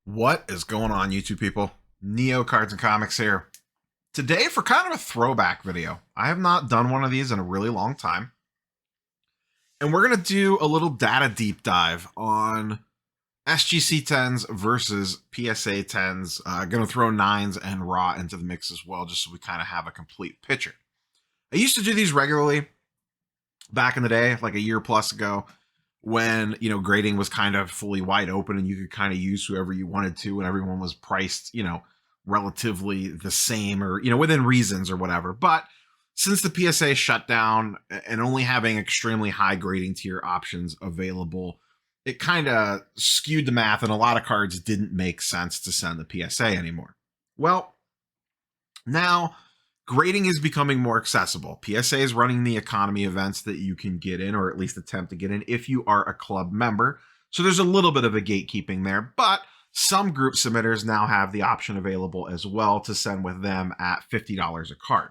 What is going on, YouTube people? Neo Cards and Comics here. Today for kind of a throwback video. I have not done one of these in a really long time. And we're going to do a little data deep dive on SGC 10s versus PSA 10s. Going to throw 9s and raw into the mix as well, just so we kind of have a complete picture. I used to do these regularly back in the day, like a year plus ago, when, grading was kind of fully wide open and you could kind of use whoever you wanted to and everyone was priced, relatively the same or, within reasons or whatever. But since the PSA shut down and only having extremely high grading tier options available, it kind of skewed the math and a lot of cards didn't make sense to send the PSA anymore. Well, now grading is becoming more accessible. PSA is running the economy events that you can get in, or at least attempt to get in if you are a club member. So there's a little bit of a gatekeeping there, but some group submitters now have the option available as well to send with them at $50 a card.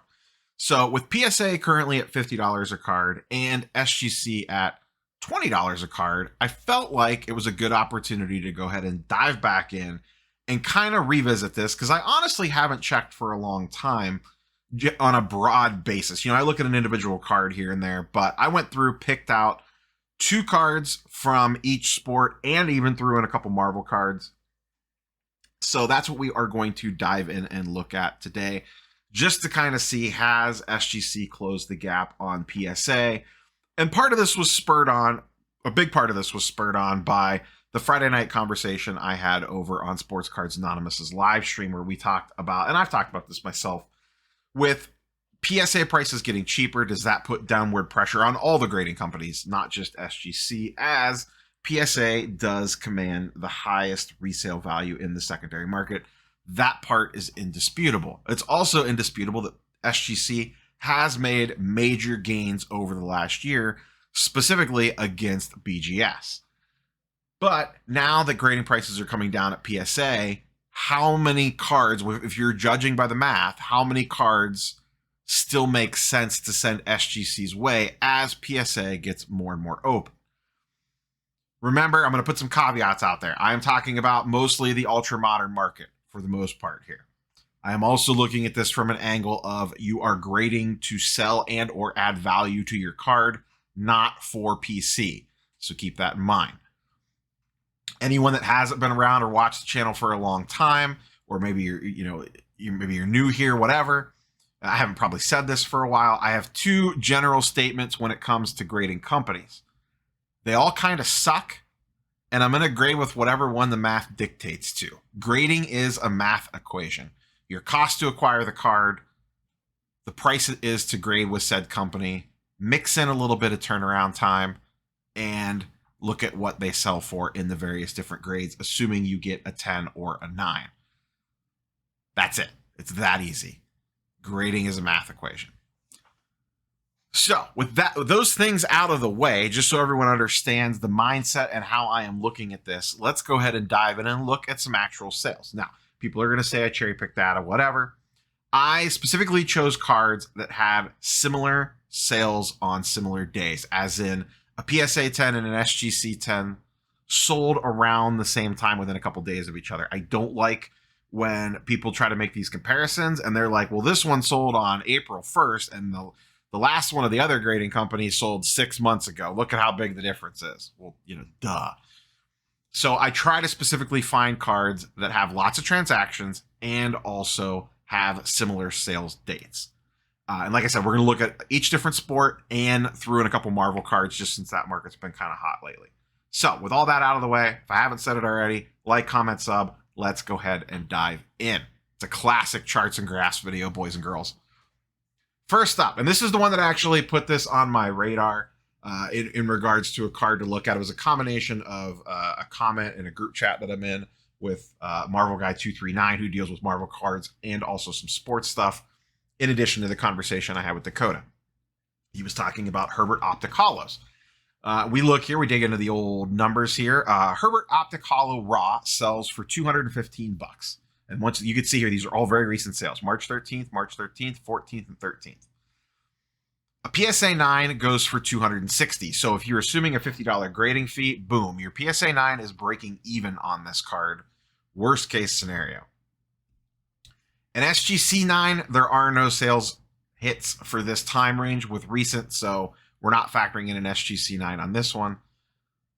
So with PSA currently at $50 a card and SGC at $20 a card, I felt like it was a good opportunity to go ahead and dive back in and kind of revisit this, because I honestly haven't checked for a long time on a broad basis. I look at an individual card here and there, but I went through, picked out 2 cards from each sport and even threw in a couple Marvel cards. So that's what we are going to dive in and look at today, just to kind of see, has SGC closed the gap on PSA? And part of this was spurred on, a big part of this was spurred on by the Friday night conversation I had over on Sports Cards Anonymous's live stream, where we talked about, and I've talked about this myself, with PSA prices getting cheaper, does that put downward pressure on all the grading companies, not just SGC, as PSA does command the highest resale value in the secondary market? That part is indisputable. It's also indisputable that SGC has made major gains over the last year, specifically against BGS. But now that grading prices are coming down at PSA, how many cards, if you're judging by the math, how many cards still make sense to send SGC's way as PSA gets more and more open? Remember, I'm going to put some caveats out there. I am talking about mostly the ultra modern market for the most part here. I am also looking at this from an angle of you are grading to sell and or add value to your card, not for PC. So keep that in mind. Anyone that hasn't been around or watched the channel for a long time, or maybe maybe you're new here, whatever. I haven't probably said this for a while. I have 2 general statements when it comes to grading companies. They all kind of suck, and I'm going to grade with whatever one the math dictates to. Grading is a math equation. Your cost to acquire the card, the price it is to grade with said company, mix in a little bit of turnaround time, and look at what they sell for in the various different grades, assuming you get a 10 or a 9. That's it. It's that easy. Grading is a math equation. So with those things out of the way, just so everyone understands the mindset and how I am looking at this, let's go ahead and dive in and look at some actual sales. Now, people are going to say I cherry picked data, whatever. I specifically chose cards that had similar sales on similar days, as in a PSA 10 and an SGC 10 sold around the same time within a couple days of each other. I don't like when people try to make these comparisons and they're like, well, this one sold on April 1st and the last one of the other grading companies sold 6 months ago. Look at how big the difference is. Well, duh. So I try to specifically find cards that have lots of transactions and also have similar sales dates. And like I said, we're going to look at each different sport and threw in a couple Marvel cards, just since that market's been kind of hot lately. So with all that out of the way, if I haven't said it already, like, comment, sub, let's go ahead and dive in. It's a classic charts and graphs video, boys and girls. First up, and this is the one that actually put this on my radar in regards to a card to look at. It was a combination of a comment in a group chat that I'm in with Marvel Guy 239, who deals with Marvel cards and also some sports stuff, in addition to the conversation I had with Dakota. He was talking about Herbert Optic Hollows. We look here, we dig into the old numbers here. Herbert Optic Hollow Raw sells for $215. And once you can see here, these are all very recent sales. March 13th, March 13th, 14th, and 13th. A PSA 9 goes for $260. So if you're assuming a $50 grading fee, boom, your PSA 9 is breaking even on this card Worst case scenario. In SGC 9, there are no sales hits for this time range with recent, so we're not factoring in an SGC 9 on this one.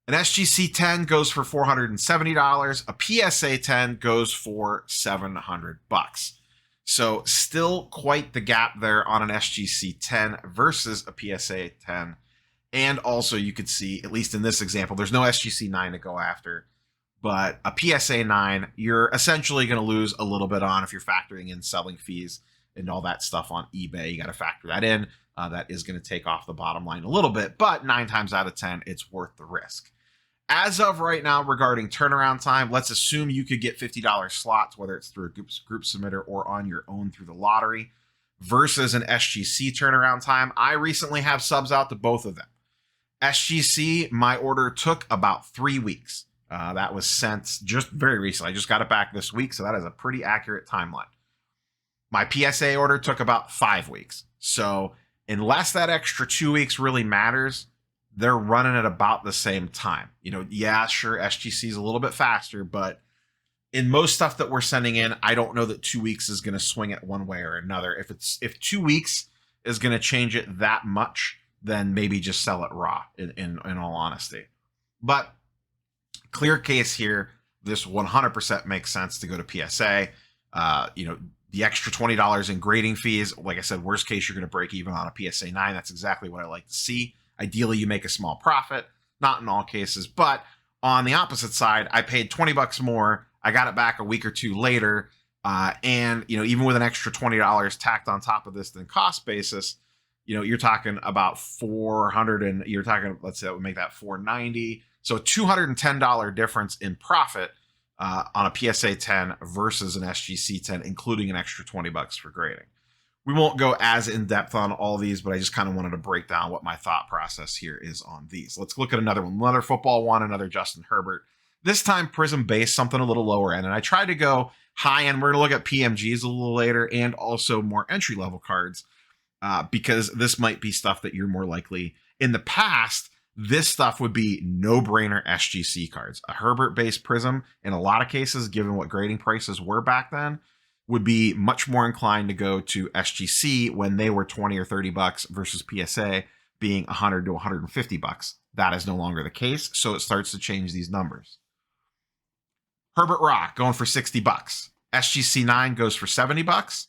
An SGC 10 goes for $470. A PSA 10 goes for $700. So still quite the gap there on an SGC 10 versus a PSA 10. And also you could see, at least in this example, there's no SGC 9 to go after. But a PSA 9, you're essentially going to lose a little bit on if you're factoring in selling fees and all that stuff on eBay. You got to factor that in. That is going to take off the bottom line a little bit, but 9 times out of 10, it's worth the risk. As of right now, regarding turnaround time, let's assume you could get $50 slots, whether it's through a group submitter or on your own through the lottery, versus an SGC turnaround time. I recently have subs out to both of them. SGC, my order took about 3 weeks. That was sent just very recently. I just got it back this week, so that is a pretty accurate timeline. My PSA order took about 5 weeks. So unless that extra 2 weeks really matters, they're running at about the same time. You know, yeah, sure, SGC is a little bit faster, but in most stuff that we're sending in, I don't know that 2 weeks is going to swing it one way or another. If 2 weeks is going to change it that much, then maybe just sell it raw, in all honesty. But clear case here, this 100% makes sense to go to PSA. You know, the extra $20 in grading fees, like I said, worst case, you're going to break even on a PSA 9. That's exactly what I like to see. Ideally, you make a small profit, not in all cases. But on the opposite side, I paid $20 more. I got it back a week or two later. And, you know, even with an extra $20 tacked on top of this than cost basis, you know, you're talking about 400 and you're talking, let's say that would make that 490. So a $210 difference in profit on a PSA 10 versus an SGC 10, including an extra $20 for grading. We won't go as in depth on all these, but I just kind of wanted to break down what my thought process here is on these. Let's look at another one, another football one, another Justin Herbert. This time Prism base, something a little lower end. And I tried to go high end. We're going to look at PMGs a little later and also more entry level cards because this might be stuff that you're more likely. In the past, this stuff would be no-brainer SGC cards. A Herbert base Prism, in a lot of cases, given what grading prices were back then, would be much more inclined to go to SGC when they were 20 or 30 bucks versus PSA being 100 to 150 bucks. That is no longer the case, so it starts to change these numbers. Herbert Rock going for 60 bucks. SGC 9 goes for 70 bucks.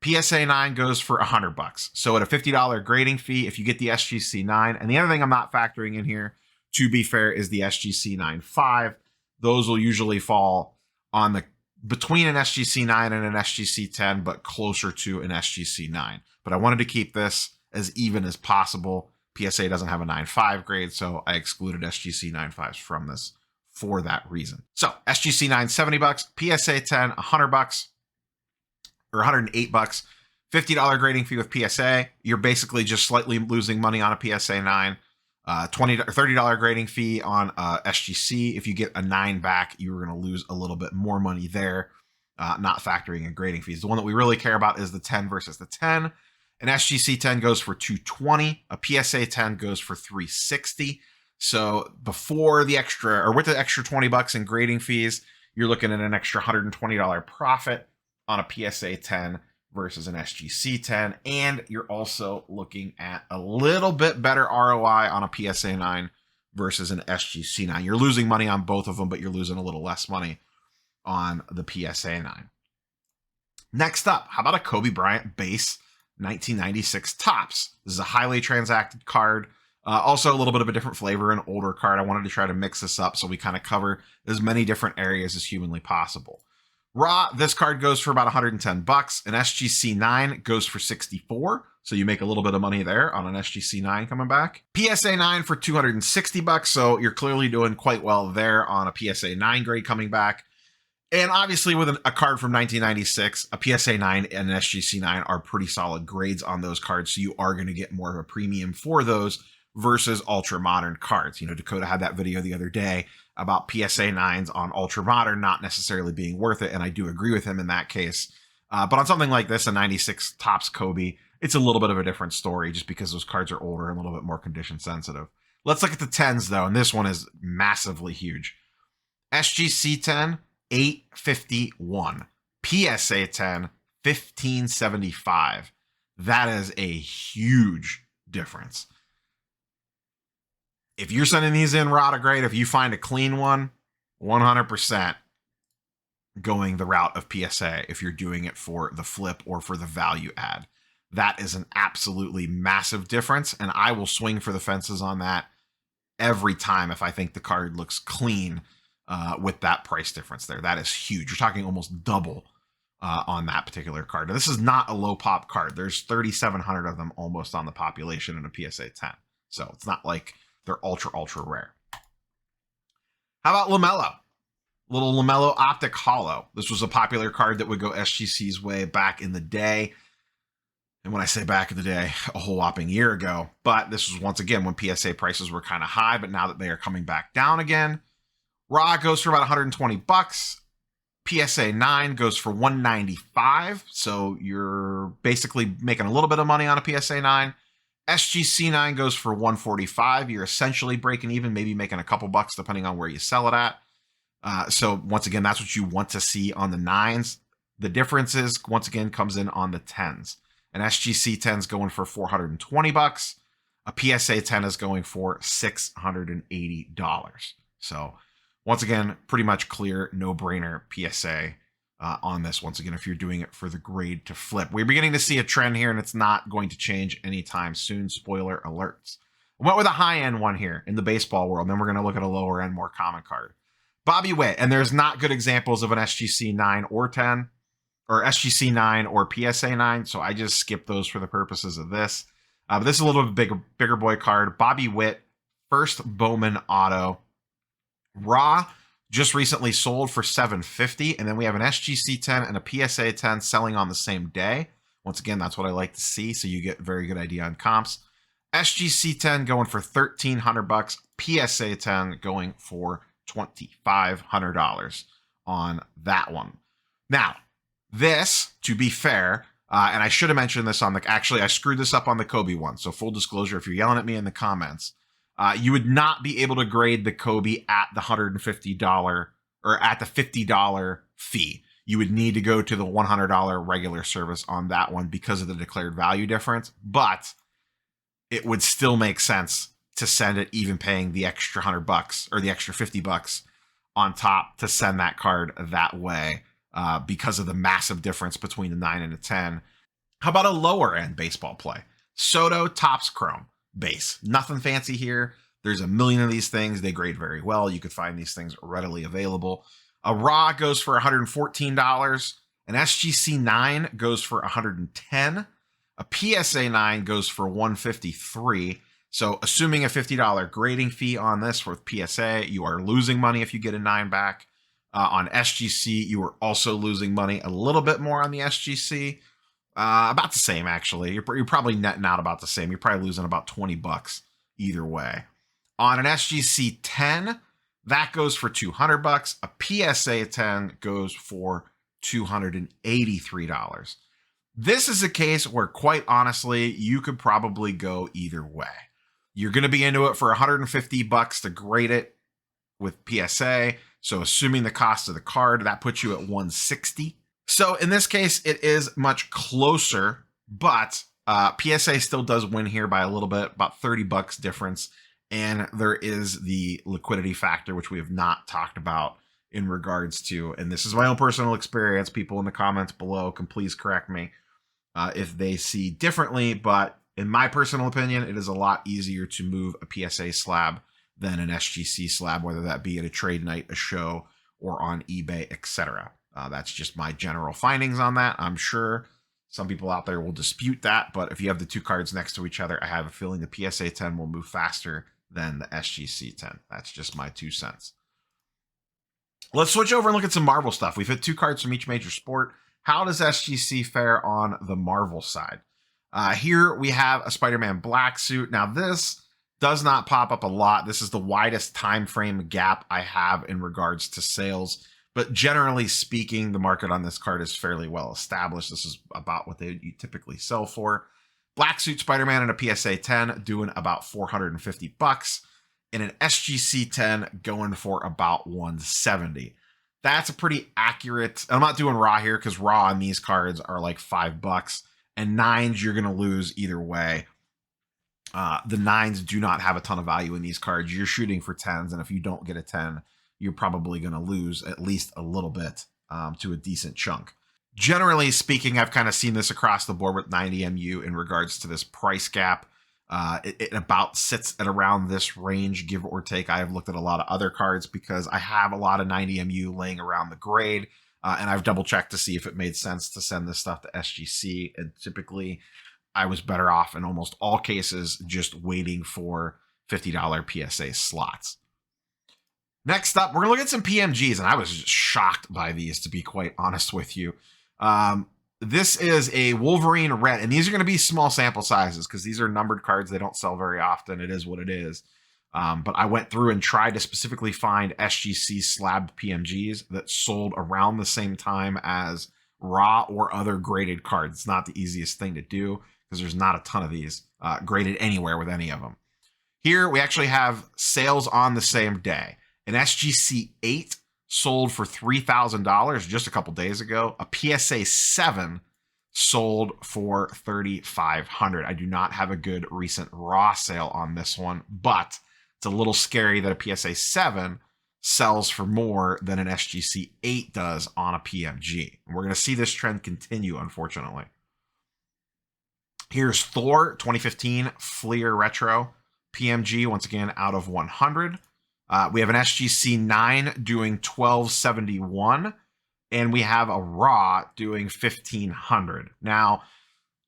PSA 9 goes for 100 bucks. So at a $50 grading fee, if you get the SGC 9, and the other thing I'm not factoring in here, to be fair, is the SGC 9.5. Those will usually fall on the between an SGC 9 and an SGC 10, but closer to an SGC 9. But I wanted to keep this as even as possible. PSA doesn't have a 9.5 grade, so I excluded SGC 9.5s from this for that reason. So SGC 9, 70 bucks, PSA 10, 100 bucks, or 108 bucks, $50 grading fee with PSA. You're basically just slightly losing money on a PSA 9. $20 or $30 grading fee on SGC. If you get a 9 back, you're going to lose a little bit more money there, not factoring in grading fees. The one that we really care about is the 10 versus the 10. An SGC 10 goes for $220. A PSA 10 goes for $360. So before the extra, or with the extra 20 bucks in grading fees, you're looking at an extra $120 profit on a PSA 10 versus an SGC 10, and you're also looking at a little bit better ROI on a PSA 9 versus an SGC 9. You're losing money on both of them, but you're losing a little less money on the PSA 9. Next up, how about a Kobe Bryant base 1996 Topps? This is a highly transacted card. Also a little bit of a different flavor, an older card. I wanted to try to mix this up so we kind of cover as many different areas as humanly possible. Raw, this card goes for about 110 bucks. An SGC 9 goes for 64. So you make a little bit of money there on an SGC 9 coming back. PSA 9 for 260 bucks. So you're clearly doing quite well there on a PSA 9 grade coming back. And obviously with a card from 1996, a PSA 9 and an SGC 9 are pretty solid grades on those cards. So you are going to get more of a premium for those versus ultra modern cards. You know, Dakota had that video the other day about PSA 9s on ultra modern not necessarily being worth it, and I do agree with him in that case. But on something like this, a 96 Topps Kobe, it's a little bit of a different story just because those cards are older and a little bit more condition sensitive. Let's look at the 10s though, and this one is massively huge. SGC 10, $851. PSA 10, $1575. That is a huge difference. If you're sending these in raw to grade, if you find a clean one, 100% going the route of PSA if you're doing it for the flip or for the value add. That is an absolutely massive difference, and I will swing for the fences on that every time if I think the card looks clean with that price difference there. That is huge. You're talking almost double on that particular card. Now, this is not a low pop card. There's 3,700 of them almost on the population in a PSA 10. So it's not like they're ultra rare. How about LaMelo? Little LaMelo Optic Hollow. This was a popular card that would go SGC's way back in the day. And when I say back in the day, a whole whopping year ago. But this was once again when PSA prices were kind of high, but now that they are coming back down again. Raw goes for about $120. PSA 9 goes for $195. So you're basically making a little bit of money on a PSA 9. SGC 9 goes for $145. You're essentially breaking even, maybe making a couple bucks depending on where you sell it at. So once again, that's what you want to see on the 9s. The difference is, once again, comes in on the 10s. An SGC 10 is going for $420. A PSA 10 is going for $680. So once again, pretty much clear, no-brainer PSA on this. Once again, if you're doing it for the grade to flip. We're beginning to see a trend here, and it's not going to change anytime soon. Spoiler alerts. I went with a high-end one here in the baseball world. Then we're going to look at a lower-end, more common card. Bobby Witt, and there's not good examples of an SGC 9 or 10, or SGC 9 or PSA 9, so I just skipped those for the purposes of this. But this is a little bit bigger boy card. Bobby Witt, first Bowman auto. Raw, just recently sold for $750, and then we have an SGC 10 and a PSA 10 selling on the same day. Once again, that's what I like to see, so you get a very good idea on comps. SGC 10 going for $1,300. PSA 10 going for $2,500 on that one. Now, this, to be fair, and I should have mentioned this on the, actually, I screwed this up on the Kobe one. So full disclosure, if you're yelling at me in the comments, you would not be able to grade the Kobe at the $150 or at the $50 fee. You would need to go to the $100 regular service on that one because of the declared value difference. But it would still make sense to send it even paying the extra $100 or the extra $50 on top to send that card that way because of the massive difference between the 9 and the 10. How about a lower end baseball play? Soto Topps Chrome base. Nothing fancy here. There's a million of these things. They grade very well. You could find these things readily available. A Raw goes for $114. An SGC 9 goes for $110. A PSA 9 goes for $153. So assuming a $50 grading fee on this with PSA, you are losing money if you get a 9 back. On SGC, you are also losing money a little bit more on the SGC. About the same, actually. You're probably netting out about the same. You're probably losing about $20 either way. On an SGC 10, that goes for $200. A PSA 10 goes for $283. This is a case where, quite honestly, you could probably go either way. You're going to be into it for $150 to grade it with PSA. So assuming the cost of the card, that puts you at $160. So in this case, it is much closer, but PSA still does win here by a little bit, about $30 difference. And there is the liquidity factor, which we have not talked about in regards to, and this is my own personal experience. People in the comments below can please correct me if they see differently, but in my personal opinion, it is a lot easier to move a PSA slab than an SGC slab, whether that be at a trade night, a show, or on eBay, etc. That's just my general findings on that. I'm sure some people out there will dispute that, but if you have the two cards next to each other, I have a feeling the PSA 10 will move faster than the SGC 10. That's just my 2 cents. Let's switch over and look at some Marvel stuff. We've hit 2 cards from each major sport. How does SGC fare on the Marvel side? Here we have a Spider-Man black suit. Now this does not pop up a lot. This is the widest time frame gap I have in regards to sales. But generally speaking, the market on this card is fairly well established. This is about what they typically sell for. Black suit Spider-Man and a PSA 10 doing about $450. And an SGC 10 going for about $170. That's a pretty accurate. I'm not doing raw here because raw on these cards are like $5, and 9s you're going to lose either way. The 9s do not have a ton of value in these cards. You're shooting for 10s, and if you don't get a 10, you're probably going to lose at least a little bit to a decent chunk. Generally speaking, I've kind of seen this across the board with 90MU in regards to this price gap. It about sits at around this range, give or take. I have looked at a lot of other cards because I have a lot of 90MU laying around the grade, and I've double checked to see if it made sense to send this stuff to SGC. And typically, I was better off in almost all cases just waiting for $50 PSA slots. Next up, we're going to look at some PMGs, and I was just shocked by these, to be quite honest with you. This is a Wolverine Red, and these are going to be small sample sizes because these are numbered cards. They don't sell very often. It is what it is. But I went through and tried to specifically find SGC slabbed PMGs that sold around the same time as raw or other graded cards. It's not the easiest thing to do because there's not a ton of these graded anywhere with any of them. Here we actually have sales on the same day. An SGC 8 sold for $3,000 just a couple days ago. A PSA 7 sold for $3,500. I do not have a good recent raw sale on this one, but it's a little scary that a PSA 7 sells for more than an SGC 8 does on a PMG. And we're going to see this trend continue, unfortunately. Here's Thor 2015 Fleer Retro PMG, once again out of 100. We have an SGC 9 doing $1,271, and we have a raw doing $1,500. Now,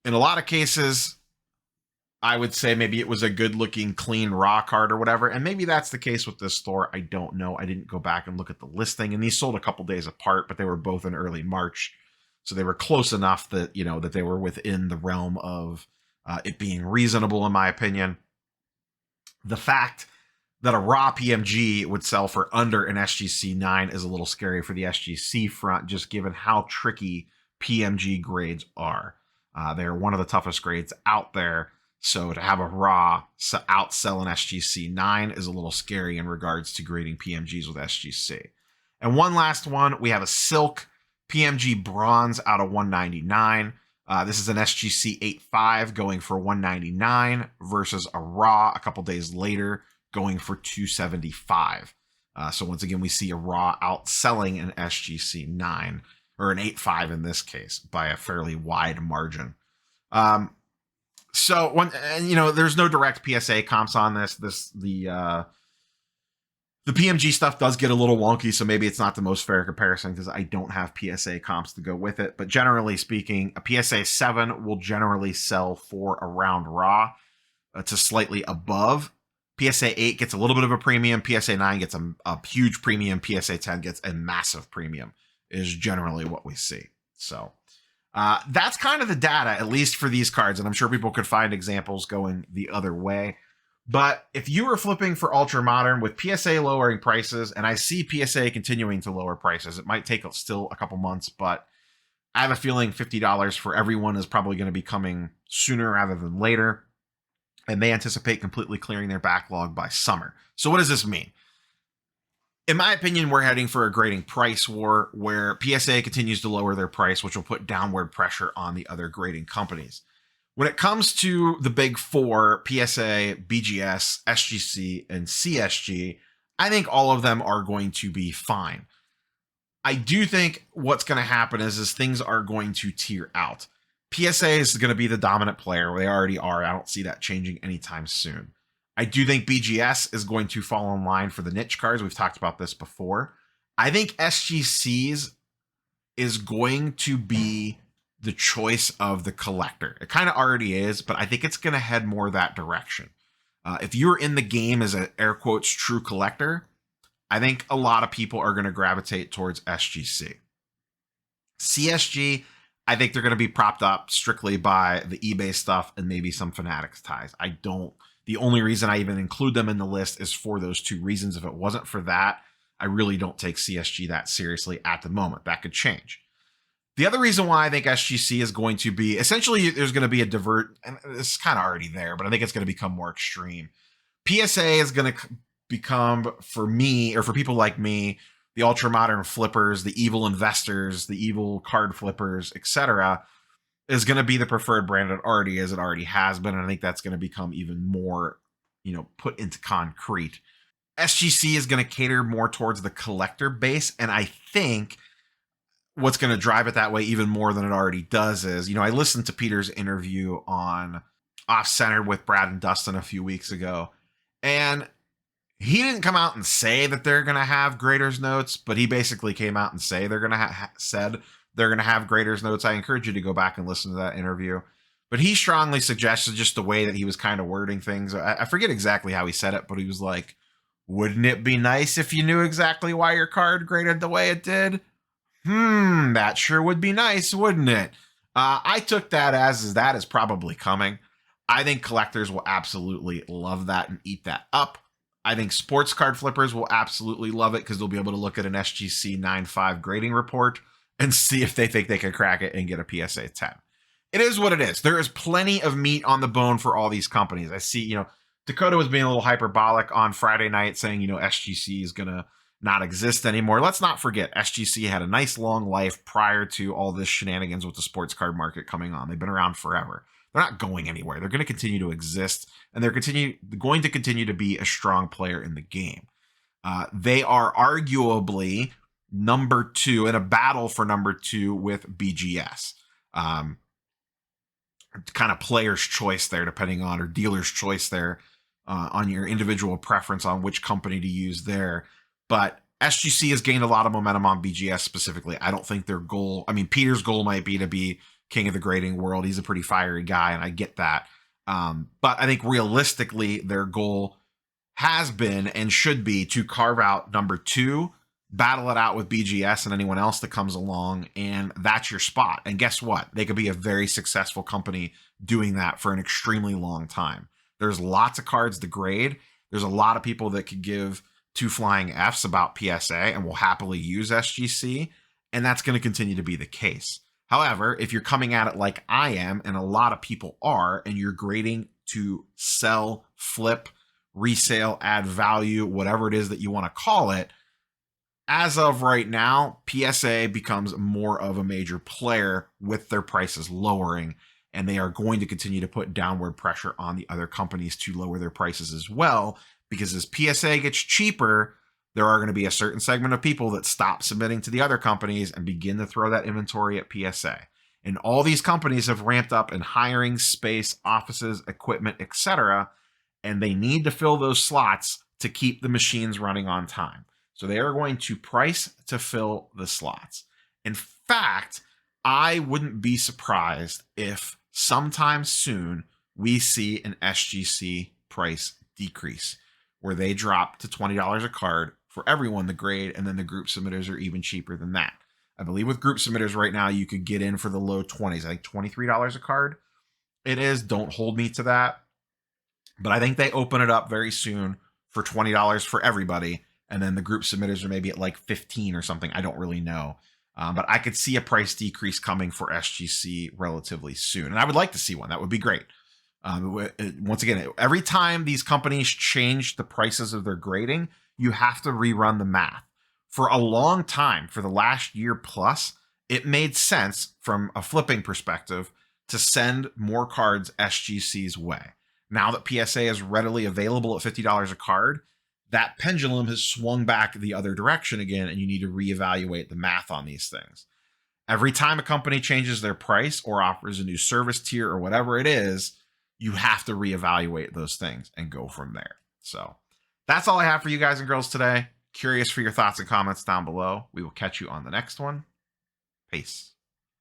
in a lot of cases, I would say maybe it was a good-looking, clean raw card or whatever, and maybe that's the case with this Thor. I don't know. I didn't go back and look at the listing, and these sold a couple days apart, but they were both in early March, so they were close enough that, you know, that they were within the realm of it being reasonable, in my opinion. The fact that a raw PMG would sell for under an SGC 9 is a little scary for the SGC front, just given how tricky PMG grades are. They're one of the toughest grades out there, so to have a raw outsell an SGC 9 is a little scary in regards to grading PMGs with SGC. And one last one, we have a Silk PMG Bronze out of 199. This is an SGC 8.5 going for 199 versus a raw a couple days later going for 275. So once again, we see a raw outselling an SGC 9 or an 8.5 in this case by a fairly wide margin. So there's no direct PSA comps on this. The PMG stuff does get a little wonky, so maybe it's not the most fair comparison because I don't have PSA comps to go with it. But generally speaking, a PSA 7 will generally sell for around raw to slightly above. PSA 8 gets a little bit of a premium. PSA 9 gets a huge premium. PSA 10 gets a massive premium is generally what we see. So that's kind of the data, at least for these cards. And I'm sure people could find examples going the other way. But if you were flipping for Ultra Modern with PSA lowering prices, and I see PSA continuing to lower prices, it might take still a couple months, but I have a feeling $50 for everyone is probably going to be coming sooner rather than later. And they anticipate completely clearing their backlog by summer. So what does this mean? In my opinion, we're heading for a grading price war where PSA continues to lower their price, which will put downward pressure on the other grading companies. When it comes to the big four, PSA, BGS, SGC, and CSG, I think all of them are going to be fine. I do think what's going to happen is things are going to tier out. PSA is going to be the dominant player. They already are. I don't see that changing anytime soon. I do think BGS is going to fall in line for the niche cards. We've talked about this before. I think SGCs is going to be the choice of the collector. It kind of already is, but I think it's going to head more that direction. If you're in the game as an air quotes true collector, I think a lot of people are going to gravitate towards SGC. CSG, I think they're going to be propped up strictly by the eBay stuff and maybe some Fanatics ties. The only reason I even include them in the list is for those two reasons. If it wasn't for that, I really don't take CSG that seriously at the moment. That could change. The other reason why I think SGC is going to be, essentially there's going to be and it's kind of already there, but I think it's going to become more extreme. PSA is going to become, for me, or for people like me, the ultra modern flippers, the evil investors, the evil card flippers, etc., is going to be the preferred brand. It already is. It already has been. And I think that's going to become even more, put into concrete. SGC is going to cater more towards the collector base. And I think what's going to drive it that way even more than it already does is, I listened to Peter's interview on Off Center with Brad and Dustin a few weeks ago. And he didn't come out and say that they're going to have graders notes, but he basically came out and said they're going to have graders notes. I encourage you to go back and listen to that interview. But he strongly suggested just the way that he was kind of wording things. I forget exactly how he said it, but he was like, wouldn't it be nice if you knew exactly why your card graded the way it did? That sure would be nice, wouldn't it? I took that as that is probably coming. I think collectors will absolutely love that and eat that up. I think sports card flippers will absolutely love it because they'll be able to look at an SGC 9.5 grading report and see if they think they can crack it and get a PSA 10. It is what it is. There is plenty of meat on the bone for all these companies. I see, Dakota was being a little hyperbolic on Friday night saying, SGC is going to not exist anymore. Let's not forget, SGC had a nice long life prior to all this shenanigans with the sports card market coming on. They've been around forever. They're not going anywhere. They're going to continue to exist, and they're going to continue to be a strong player in the game. They are arguably number 2 in a battle for number 2 with BGS. Kind of player's choice there, depending on, or dealer's choice there on your individual preference on which company to use there. But SGC has gained a lot of momentum on BGS specifically. I don't think their goal, Peter's goal might be to be king of the grading world. He's a pretty fiery guy, and I get that. But I think realistically, their goal has been and should be to carve out number 2, battle it out with BGS and anyone else that comes along, and that's your spot. And guess what? They could be a very successful company doing that for an extremely long time. There's lots of cards to grade. There's a lot of people that could give 2 flying Fs about PSA and will happily use SGC, and that's going to continue to be the case. However, if you're coming at it like I am, and a lot of people are, and you're grading to sell, flip, resale, add value, whatever it is that you want to call it, as of right now, PSA becomes more of a major player with their prices lowering, and they are going to continue to put downward pressure on the other companies to lower their prices as well, because as PSA gets cheaper, there are going to be a certain segment of people that stop submitting to the other companies and begin to throw that inventory at PSA. And all these companies have ramped up in hiring, space, offices, equipment, etc. And they need to fill those slots to keep the machines running on time. So they are going to price to fill the slots. In fact, I wouldn't be surprised if sometime soon we see an SGC price decrease where they drop to $20 a card for everyone to grade, and then the group submitters are even cheaper than that. I believe with group submitters right now, you could get in for the low 20s. I think $23 a card it is. Don't hold me to that. But I think they open it up very soon for $20 for everybody. And then the group submitters are maybe at like 15 or something. I don't really know. But I could see a price decrease coming for SGC relatively soon. And I would like to see one. That would be great. Once again, every time these companies change the prices of their grading, you have to rerun the math. For a long time, for the last year plus, it made sense from a flipping perspective to send more cards SGC's way. Now that PSA is readily available at $50 a card, that pendulum has swung back the other direction again, and you need to reevaluate the math on these things. Every time a company changes their price or offers a new service tier or whatever it is, you have to reevaluate those things and go from there. So that's all I have for you guys and girls today. Curious for your thoughts and comments down below. We will catch you on the next one. Peace.